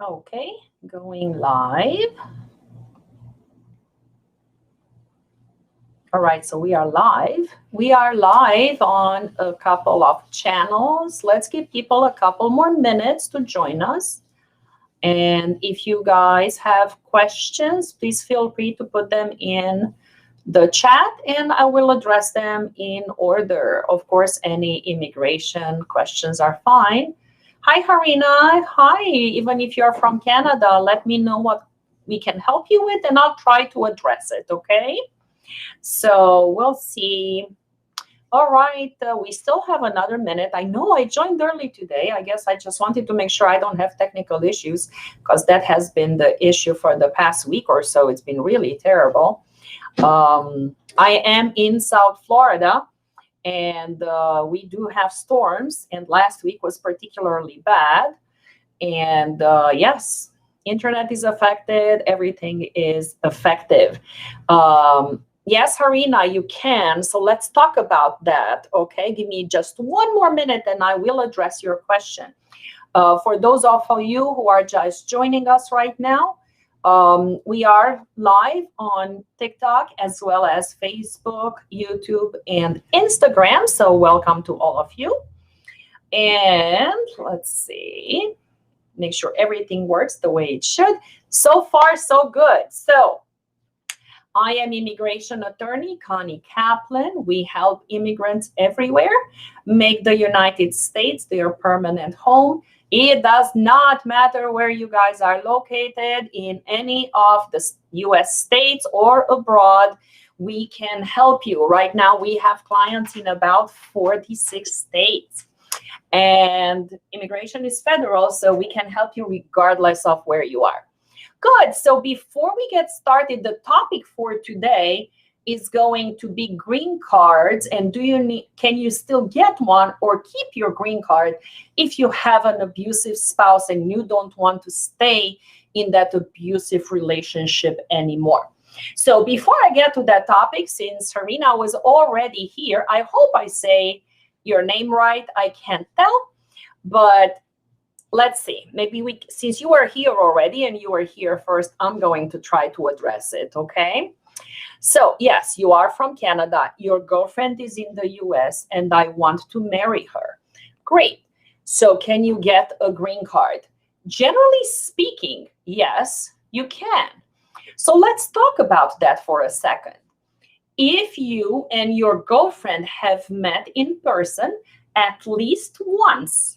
Okay, going live. All right, so we are live. We are live on a couple of channels. Let's give people a couple more minutes to join us. And if you guys have questions, please feel free to put them in the chat and I will address them in order. Of course, any immigration questions are fine. Hi, Harina. Hi, even if you're from Canada, let me know what we can help you with and I'll try to address it, okay? So we'll see. All right, we still have another minute. I know I joined early today. I guess I just wanted to make sure I don't have technical issues because that has been the issue for the past week or so. It's been really terrible. I am in South Florida and we do have storms and last week was particularly bad. And yes, internet is affected. Everything is effective. Yes, Harina, you can. So let's talk about that. Okay, give me just one more minute and I will address your question. For those of you who are just joining us right now, we are live on TikTok as well as Facebook, YouTube, and Instagram. So welcome to all of you. And let's see, make sure everything works the way it should. So far, so good. So I am immigration attorney Connie Kaplan. We help immigrants everywhere make the United States their permanent home. It does not matter where you guys are located in any of the US states or abroad. We can help you. Right now, we have clients in about 46 states. And immigration is federal, so we can help you regardless of where you are. Good. So before we get started, the topic for today is going to be green cards. And can you still get one or keep your green card if you have an abusive spouse and you don't want to stay in that abusive relationship anymore? So before I get to that topic, since Harina was already here, I hope I say your name right. I can't tell, but let's see, maybe since you are here already and you are here first, I'm going to try to address it, okay? So yes, you are from Canada, your girlfriend is in the US and I want to marry her. Great. So can you get a green card? Generally speaking, yes, you can. So let's talk about that for a second. If you and your girlfriend have met in person at least once,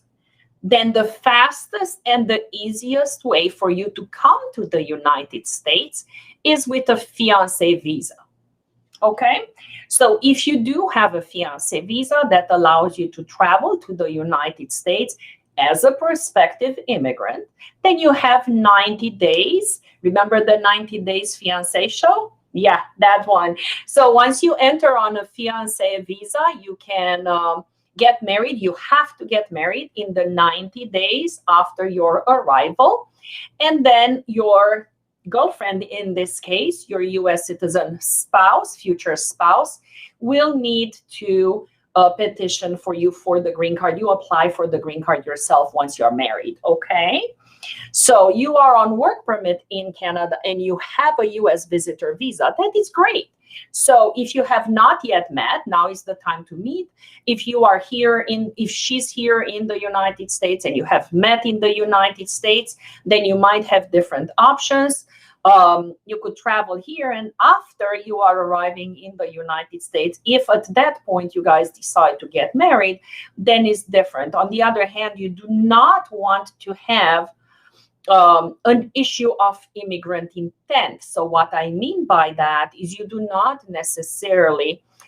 then the fastest and the easiest way for you to come to the United States is with a fiancé visa. Okay? So if you do have a fiancé visa that allows you to travel to the United States as a prospective immigrant, then you have 90 days. Remember the 90 days fiancé show? Yeah, that one. So once you enter on a fiancé visa, you can get married. You have to get married in the 90 days after your arrival. And then your girlfriend, in this case, your US citizen spouse, future spouse, will need to petition for you for the green card. You apply for the green card yourself once you're married, okay? So you are on work permit in Canada and you have a US visitor visa. That is great. So if you have not yet met, now is the time to meet. If you are here if she's here in the United States and you have met in the United States, then you might have different options. You could travel here, and after you are arriving in the United States, if at that point you guys decide to get married, then it's different. On the other hand, you do not want to have an issue of immigrant intent. So what I mean by that is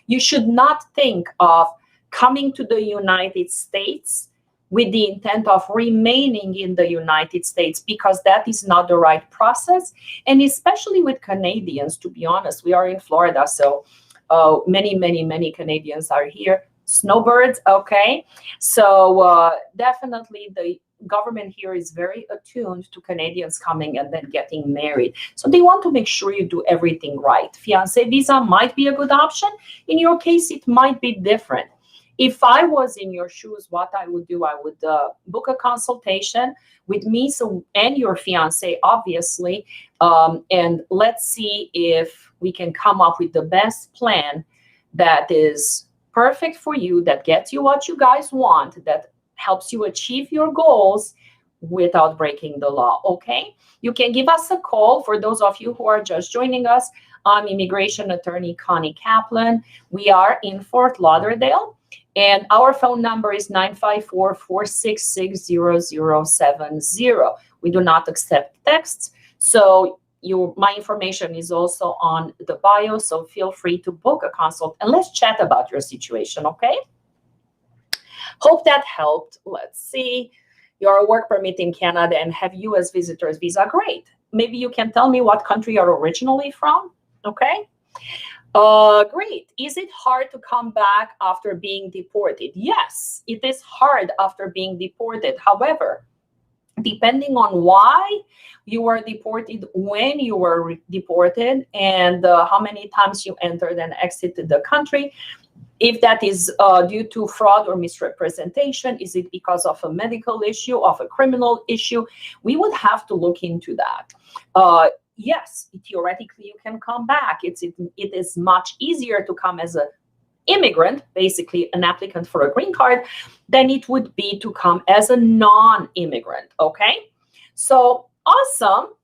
you should not think of coming to the United States with the intent of remaining in the United States, because that is not the right process. And especially with Canadians, to be honest, we are in Florida, so many Canadians are here. Snowbirds, okay? So definitely the government here is very attuned to Canadians coming and then getting married. So they want to make sure you do everything right. Fiancé visa might be a good option. In your case, it might be different. If I was in your shoes, what I would do, I would book a consultation with me and your fiance, obviously, and let's see if we can come up with the best plan that is perfect for you, that gets you what you guys want, that helps you achieve your goals without breaking the law, okay? You can give us a call. For those of you who are just joining us, I'm immigration attorney Connie Kaplan. We are in Fort Lauderdale, and our phone number is 954-466-0070. We do not accept texts, so my information is also on the bio, so feel free to book a consult and let's chat about your situation, okay? Hope that helped. Let's see. You're a work permit in Canada and have U.S. visitor's visa. Great. Maybe you can tell me what country you're originally from, okay? Great. Is it hard to come back after being deported? Yes, it is hard after being deported. However, depending on why you were deported, when you were deported, and how many times you entered and exited the country, if that is due to fraud or misrepresentation, is it because of a medical issue, of a criminal issue, we would have to look into that. Yes, theoretically you can come back. It is much easier to come as an immigrant, basically an applicant for a green card, than it would be to come as a non-immigrant, okay? So awesome.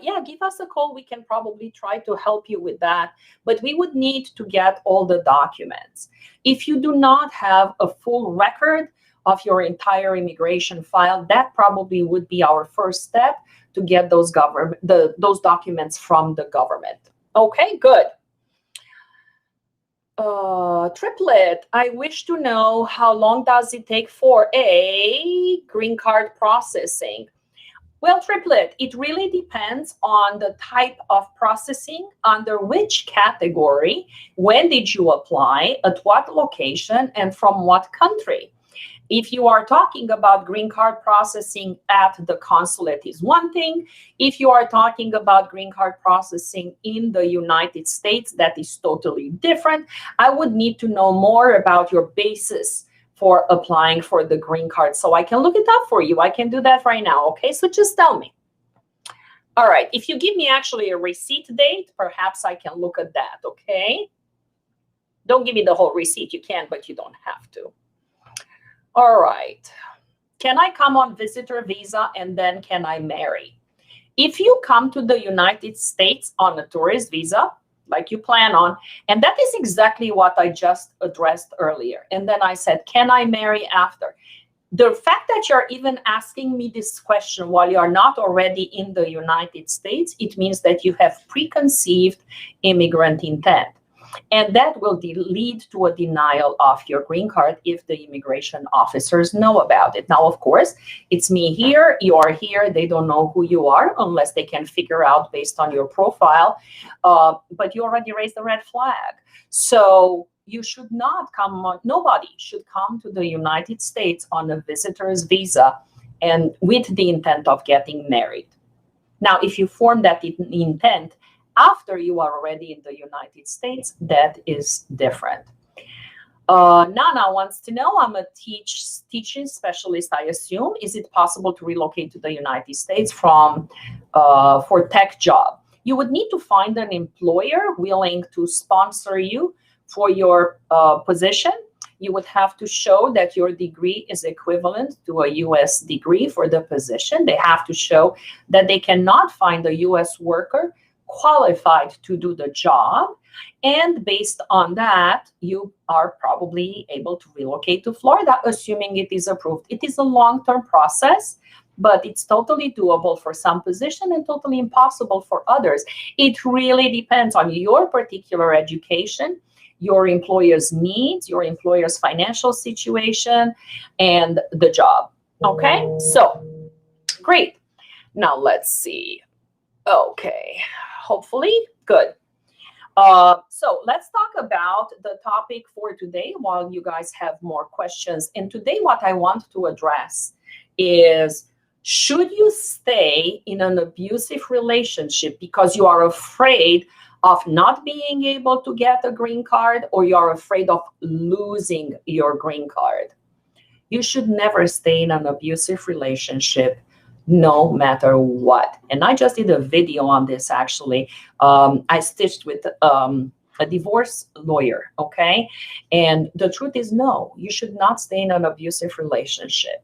Yeah, give us a call. We can probably try to help you with that, but we would need to get all the documents. If you do not have a full record of your entire immigration file, that probably would be our first step to get those documents from the government. Okay, good. Triplet, I wish to know how long does it take for a green card processing? Well, Triplet, it really depends on the type of processing, under which category, when did you apply, at what location, and from what country. If you are talking about green card processing at the consulate is one thing. If you are talking about green card processing in the United States, that is totally different. I would need to know more about your basis for applying for the green card, so I can look it up for you. I can do that right now, okay? So just tell me. All right, if you give me actually a receipt date, perhaps I can look at that, okay? Don't give me the whole receipt. You can, but you don't have to. All right. Can I come on visitor visa and then can I marry? If you come to the United States on a tourist visa, like you plan on, and that is exactly what I just addressed earlier. And then I said, can I marry after? The fact that you're even asking me this question while you're not already in the United States, it means that you have preconceived immigrant intent. And that will lead to a denial of your green card if the immigration officers know about it. Now, of course, it's me here, you are here, they don't know who you are unless they can figure out based on your profile. But you already raised the red flag. So you should not come on, nobody should come to the United States on a visitor's visa and with the intent of getting married. Now, if you form that intent after you are already in the United States, that is different. Nana wants to know, I'm a teaching specialist, I assume. Is it possible to relocate to the United States for tech job? You would need to find an employer willing to sponsor you for your position. You would have to show that your degree is equivalent to a U.S. degree for the position. They have to show that they cannot find a U.S. worker qualified to do the job, and based on that you are probably able to relocate to Florida, assuming it is approved. It is a long-term process, but it's totally doable for some position and totally impossible for others. It really depends on your particular education, your employer's needs, your employer's financial situation, and the job. Okay, so great. Now let's see. Okay, hopefully good. So let's talk about the topic for today while you guys have more questions. And today what I want to address is, should you stay in an abusive relationship because you are afraid of not being able to get a green card, or you're afraid of losing your green card. You should never stay in an abusive relationship, no matter what. And I just did a video on this, actually. I stitched with a divorce lawyer, okay? And the truth is, no, you should not stay in an abusive relationship.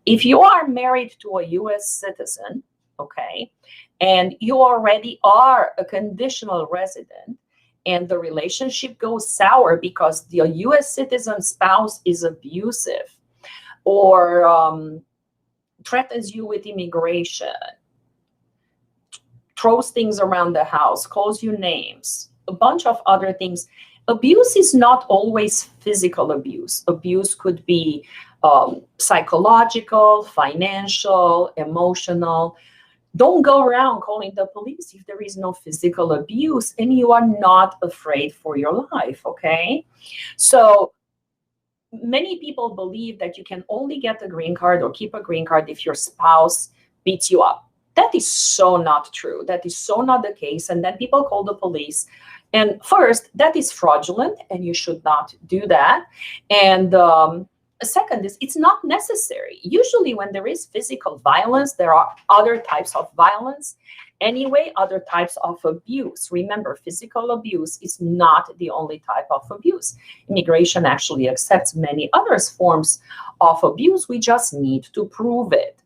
If you are married to a U.S. citizen, okay, and you already are a conditional resident, and the relationship goes sour because the U.S. citizen spouse is abusive, or threatens you with immigration, throws things around the house, calls you names, a bunch of other things. Abuse is not always physical abuse. Abuse could be psychological, financial, emotional. Don't go around calling the police if there is no physical abuse and you are not afraid for your life, okay? So many people believe that you can only get a green card or keep a green card if your spouse beats you up. That is so not true. That is so not the case. And then people call the police. And first, that is fraudulent, and you should not do that. And second is, it's not necessary. Usually when there is physical violence, there are other types of violence. Anyway, other types of abuse. Remember, physical abuse is not the only type of abuse. Immigration actually accepts many other forms of abuse. We just need to prove it.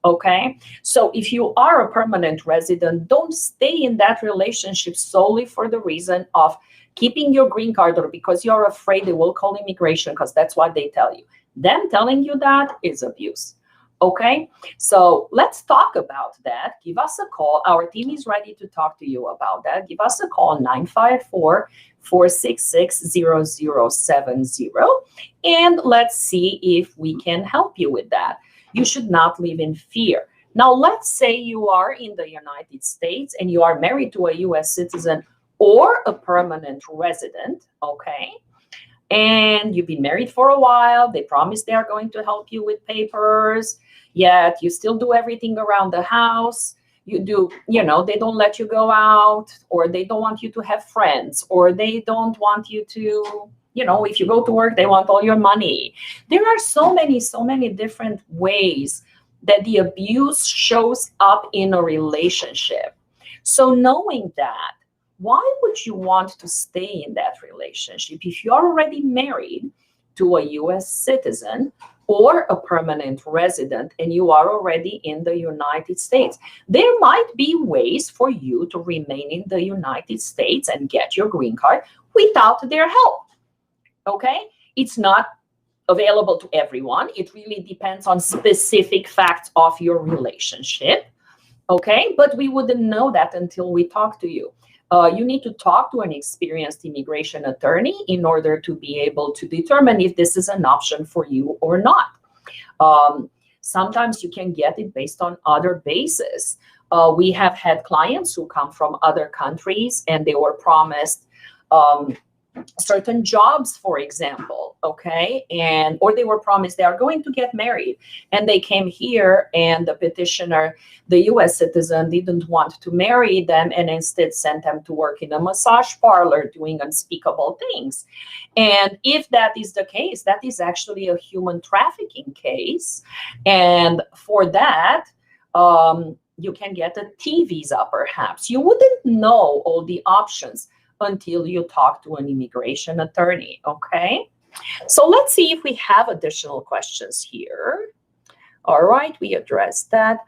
Okay, so if you are a permanent resident, don't stay in that relationship solely for the reason of keeping your green card, or because you're afraid they will call immigration, because that's what they tell you. Them telling you that is abuse. Okay, so let's talk about that. Give us a call. Our team is ready to talk to you about that. Give us a call, 954-466-0070, and let's see if we can help you with that. You should not live in fear. Now, let's say you are in the United States and you are married to a U.S. citizen or a permanent resident, okay? And you've been married for a while. They promise they are going to help you with papers, yet you still do everything around the house. You do, you know, they don't let you go out, or they don't want you to have friends, or they don't want you to, you know, if you go to work, they want all your money. There are so many different ways that the abuse shows up in a relationship. So knowing that, why would you want to stay in that relationship if you're already married to a U.S. citizen or a permanent resident and you are already in the United States? There might be ways for you to remain in the United States and get your green card without their help. Okay, it's not available to everyone. It really depends on specific facts of your relationship. Okay, but we wouldn't know that until we talk to you. You need to talk to an experienced immigration attorney in order to be able to determine if this is an option for you or not. Sometimes you can get it based on other bases. We have had clients who come from other countries and they were promised certain jobs, for example, okay, and or they were promised they are going to get married, and they came here, and the petitioner, the U.S. citizen, didn't want to marry them and instead sent them to work in a massage parlor doing unspeakable things. And if that is the case, that is actually a human trafficking case, and for that you can get a T visa. Perhaps you wouldn't know all the options until you talk to an immigration attorney, okay? So let's see if we have additional questions here. All right, we addressed that.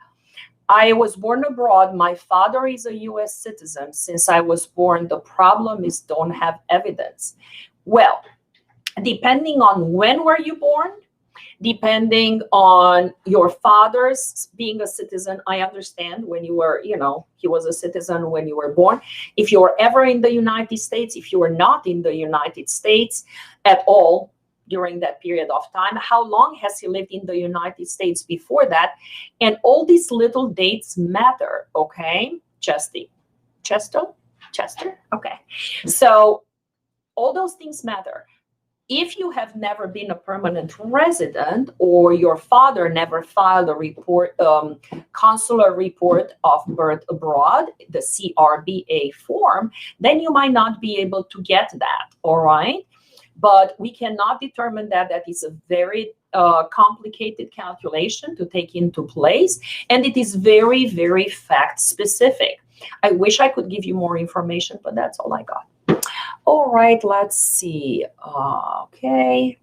I was born abroad. My father is a U.S. citizen. Since I was born, the problem is don't have evidence. Well, depending on when were you born, depending on your father's being a citizen, I understand when you were, you know, he was a citizen when you were born. If you were ever in the United States, if you were not in the United States at all during that period of time, how long has he lived in the United States before that? And all these little dates matter, okay? Chester, okay. So all those things matter. if you have never been a permanent resident, or your father never filed a report, consular report of birth abroad, the CRBA form, then you might not be able to get that, all right? But we cannot determine that. That is a very complicated calculation to take into place, and it is very, very fact specific. I wish I could give you more information, but that's all I got. All right, let's see. Okay,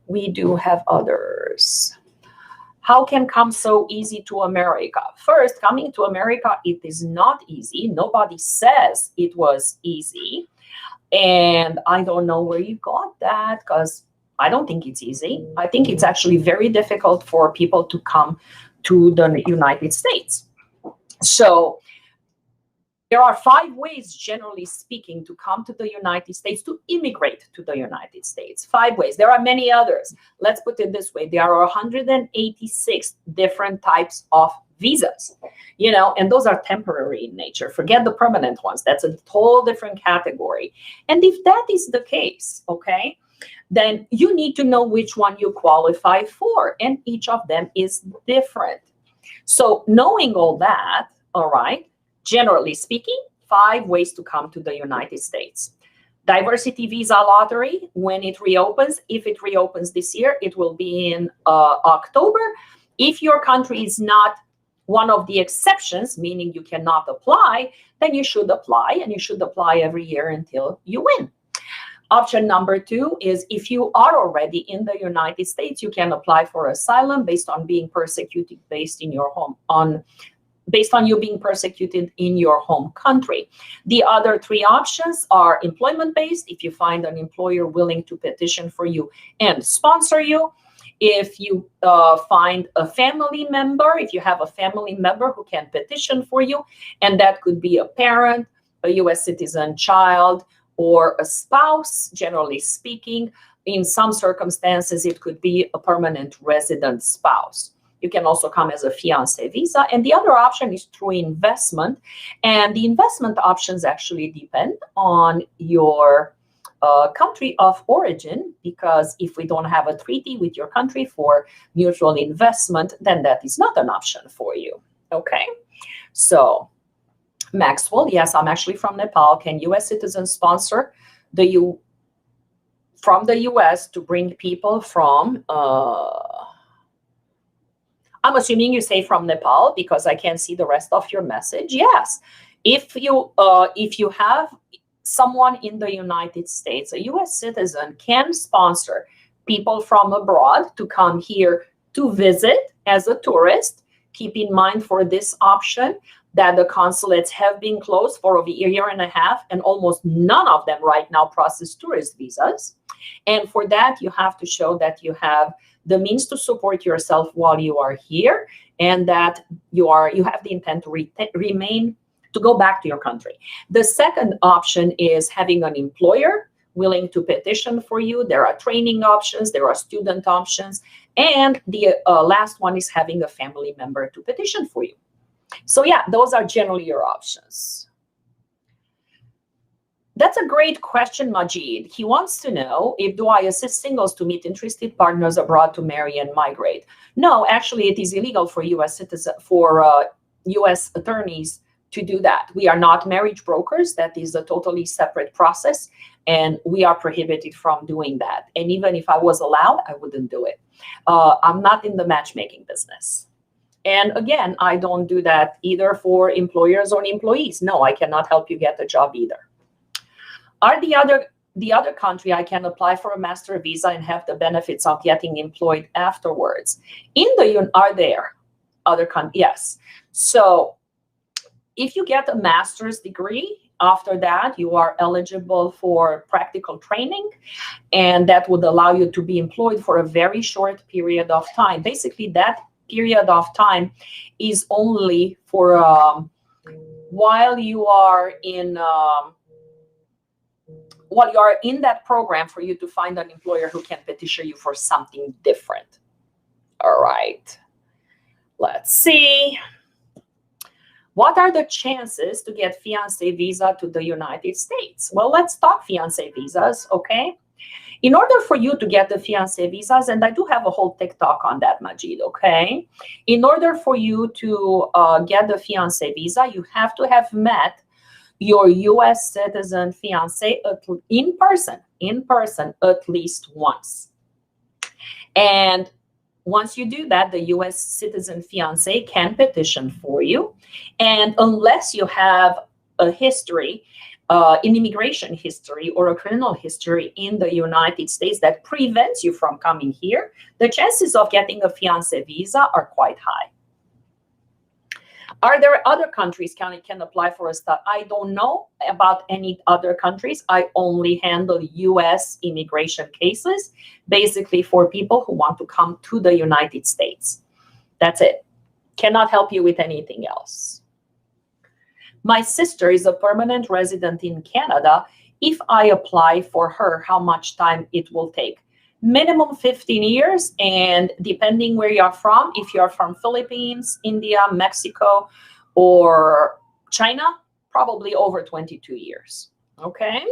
we do have others. How can come so easy to America? First, coming to America, it is not easy. Nobody says it was easy. And I don't know where you got that, because I don't think it's easy. I think it's actually very difficult for people to come to the United States. So there are 5 ways, generally speaking, to come to the United States, to immigrate to the United States. 5 ways. There are many others. Let's put it this way. There are 186 different types of visas, you know, and those are temporary in nature. Forget the permanent ones. That's a whole different category. And if that is the case, okay, then you need to know which one you qualify for, and each of them is different. So knowing all that, all right, generally speaking, 5 ways to come to the United States. Diversity visa lottery, when it reopens, if it reopens this year, it will be in October. If your country is not one of the exceptions, meaning you cannot apply, then you should apply, and you should apply every year until you win. Option number 2 is, if you are already in the United States, you can apply for asylum based on being persecuted based in your home, based on you being persecuted in your home country. The other 3 options are employment-based, if you find an employer willing to petition for you and sponsor you. If you find a family member, if you have a family member who can petition for you, and that could be a parent, a U.S. citizen child, or a spouse, generally speaking. In some circumstances, it could be a permanent resident spouse. You can also come as a fiancé visa. And the other option is through investment. And the investment options actually depend on your country of origin, because if we don't have a treaty with your country for mutual investment, then that is not an option for you. Okay, so Maxwell, yes, I'm actually from Nepal. Can U.S. citizens sponsor from the U.S. to bring people from? I'm assuming you say from Nepal, because I can't see the rest of your message. Yes, if you have someone in the United States, a U.S. citizen can sponsor people from abroad to come here to visit as a tourist. Keep in mind for this option that the consulates have been closed for over a year and a half, and almost none of them right now process tourist visas. And for that, you have to show that you have the means to support yourself while you are here, and that you have the intent to remain, to go back to your country. The second option is having an employer willing to petition for you. There are training options, there are student options, and the last one is having a family member to petition for you. So yeah, those are generally your options. That's a great question, Majid. He wants to know, do I assist singles to meet interested partners abroad to marry and migrate? No, actually, it is illegal for U.S. U.S. attorneys to do that. We are not marriage brokers. That is a totally separate process, and we are prohibited from doing that. And even if I was allowed, I wouldn't do it. I'm not in the matchmaking business. And again, I don't do that either for employers or employees. No, I cannot help you get a job either. Are the other country I can apply for a master visa and have the benefits of getting employed afterwards? Are there other countries? Yes. So if you get a master's degree, after that, you are eligible for practical training, and that would allow you to be employed for a very short period of time. Basically, that period of time is only for while you are in that program, for you to find an employer who can petition you for something different. All right, let's see. What are the chances to get fiancé visa to the United States? Well, let's talk fiancé visas, okay? In order for you to get the fiancé visas, and I do have a whole TikTok on that, Majid, okay? In order for you to get the fiancé visa, you have to have met your U.S. citizen fiancé in person at least once. And once you do that, the U.S. citizen fiancé can petition for you. And unless you have a history, an immigration history or a criminal history in the United States that prevents you from coming here, the chances of getting a fiancé visa are quite high. Are there other countries can apply for a start? I don't know about any other countries. I only handle U.S. immigration cases, basically for people who want to come to the United States. That's it. Cannot help you with anything else. My sister is a permanent resident in Canada. If I apply for her, how much time it will take? Minimum 15 years, and depending where you're from, if you're from Philippines, India, Mexico, or China, probably over 22 years, okay?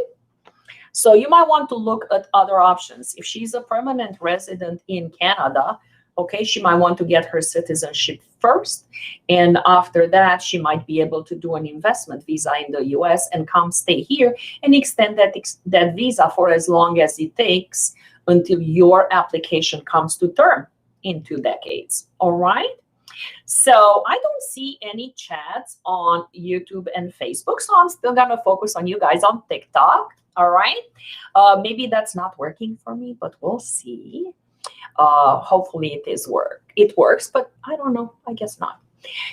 So you might want to look at other options. If she's a permanent resident in Canada, okay, she might want to get her citizenship first, and after that, she might be able to do an investment visa in the US and come stay here and extend that visa for as long as it takes until your application comes to term in 2 decades, all right? So I don't see any chats on YouTube and Facebook, so I'm still gonna focus on you guys on TikTok, all right? Maybe that's not working for me, but we'll see. Hopefully it works, but I don't know, I guess not.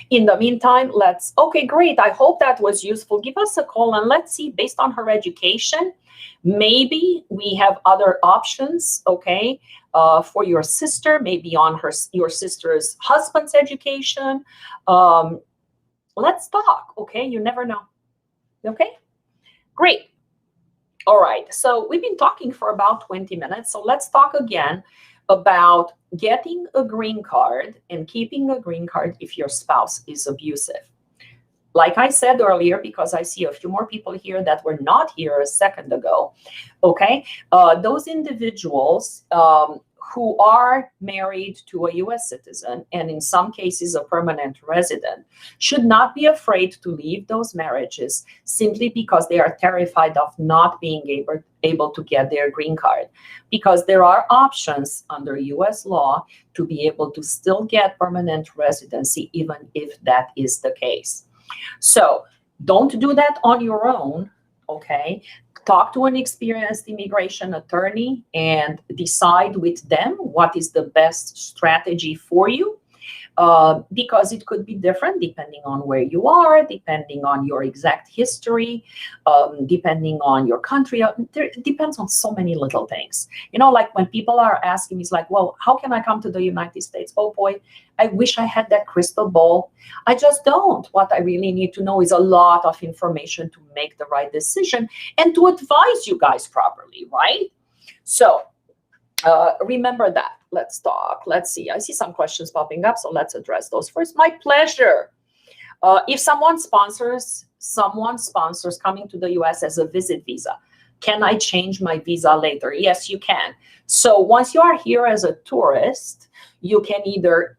In the meantime, okay, great. I hope that was useful. Give us a call and let's see, based on her education, maybe we have other options, okay, for your sister, maybe on your sister's husband's education. Let's talk, okay? You never know, okay? Great. All right, so we've been talking for about 20 minutes, so let's talk again about getting a green card and keeping a green card if your spouse is abusive. Like I said earlier, because I see a few more people here that were not here a second ago, okay? Those individuals who are married to a U.S. citizen, and in some cases a permanent resident, should not be afraid to leave those marriages simply because they are terrified of not being able to get their green card. Because there are options under U.S. law to be able to still get permanent residency, even if that is the case. So don't do that on your own, okay? Talk to an experienced immigration attorney and decide with them what is the best strategy for you, because it could be different depending on where you are, depending on your exact history, depending on your country. It depends on so many little things. You know, like when people are asking me, it's like, well, how can I come to the United States? Oh boy, I wish I had that crystal ball. I just don't. What I really need to know is a lot of information to make the right decision and to advise you guys properly, right? So remember that. Let's talk. Let's see. I see some questions popping up, so let's address those first. My pleasure. If someone sponsors coming to the US as a visit visa, can I change my visa later? Yes, you can. So once you are here as a tourist, you can either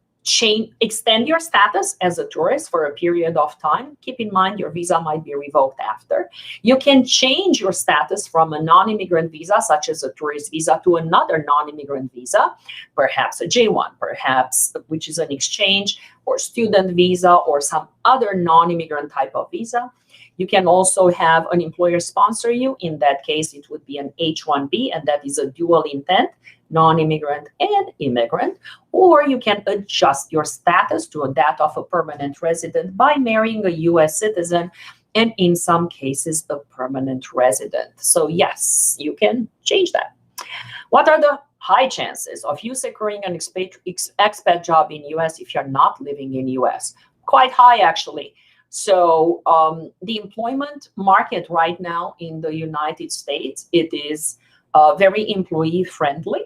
extend your status as a tourist for a period of time. Keep in mind your visa might be revoked after. You can change your status from a non-immigrant visa, such as a tourist visa, to another non-immigrant visa, perhaps a J1, perhaps, which is an exchange or student visa or some other non-immigrant type of visa. You can also have an employer sponsor you. In that case, it would be an H-1B, and that is a dual intent, non-immigrant and immigrant. Or you can adjust your status to that of a permanent resident by marrying a U.S. citizen, and in some cases, a permanent resident. So yes, you can change that. What are the high chances of you securing an expat job in U.S. if you're not living in U.S.? Quite high, actually. So the employment market right now in the United States, it is very employee friendly.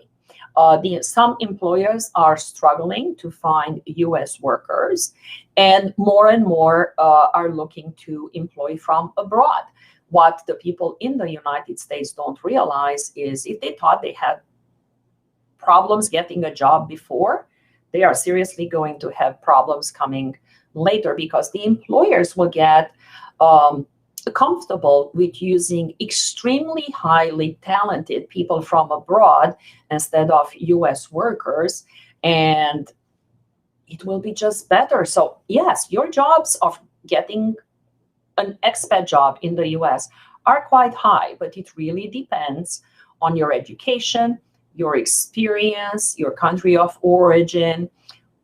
Some employers are struggling to find U.S. workers, and more are looking to employ from abroad. what the people in the United States don't realize is if they thought they had problems getting a job before, they are seriously going to have problems coming later, because the employers will get comfortable with using extremely highly talented people from abroad instead of US workers, and it will be just better. So yes, your jobs of getting an expat job in the US are quite high, but it really depends on your education, your experience, your country of origin,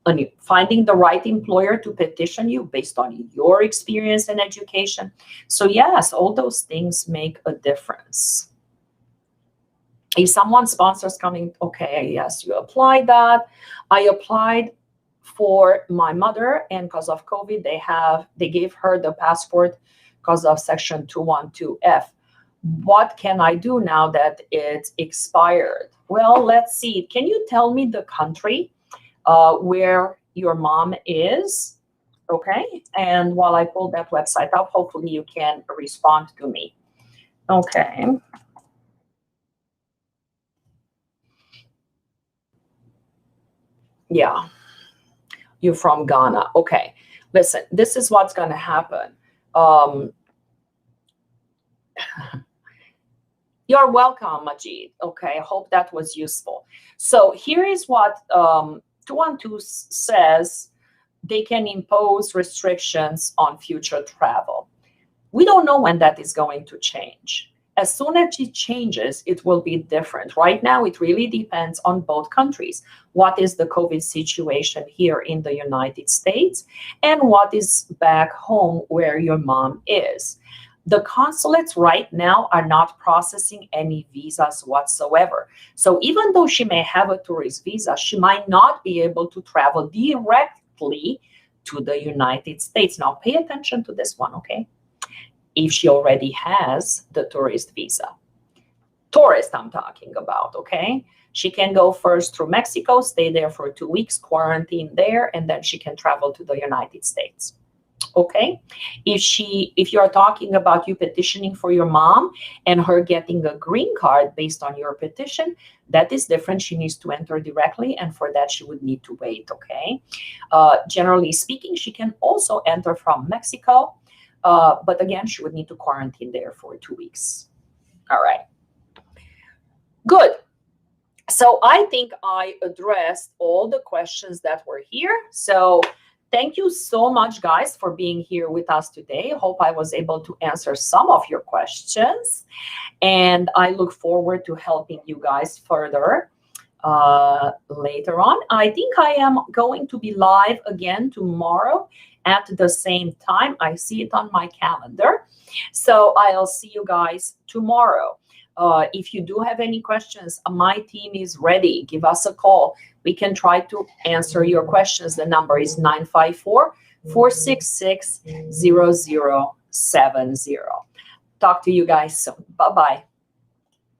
and finding the right employer to petition you based on your experience and education. So yes, all those things make a difference. If someone sponsors coming, okay, yes, you applied that. I applied for my mother, and because of COVID, they gave her the passport because of Section 212F. What can I do now that it's expired? Well, let's see. Can you tell me the country where your mom is? Okay. And while I pull that website up, hopefully you can respond to me. Okay. Yeah. You're from Ghana. Okay. Listen, this is what's going to happen. You're welcome, Majid. Okay, I hope that was useful. So here is what 212 says. They can impose restrictions on future travel. We don't know when that is going to change. As soon as it changes, it will be different. Right now, it really depends on both countries. What is the COVID situation here in the United States, and what is back home where your mom is? The consulates right now are not processing any visas whatsoever. So even though she may have a tourist visa, she might not be able to travel directly to the United States. Now, pay attention to this one, okay? If she already has the tourist visa. Tourist I'm talking about, okay? She can go first through Mexico, stay there for 2 weeks, quarantine there, and then she can travel to the United States. Okay, if you're talking about you petitioning for your mom and her getting a green card based on your petition, that is different. She needs to enter directly, and for that she would need to wait. Okay, generally speaking, she can also enter from Mexico, but again, she would need to quarantine there for 2 weeks. All right, good. So I think I addressed all the questions that were here. So thank you so much, guys, for being here with us today. Hope I was able to answer some of your questions. And I look forward to helping you guys further later on. I think I am going to be live again tomorrow at the same time. I see it on my calendar. So I'll see you guys tomorrow. If you do have any questions, my team is ready. Give us a call. We can try to answer your questions. The number is 954-466-0070. Talk to you guys soon. Bye-bye.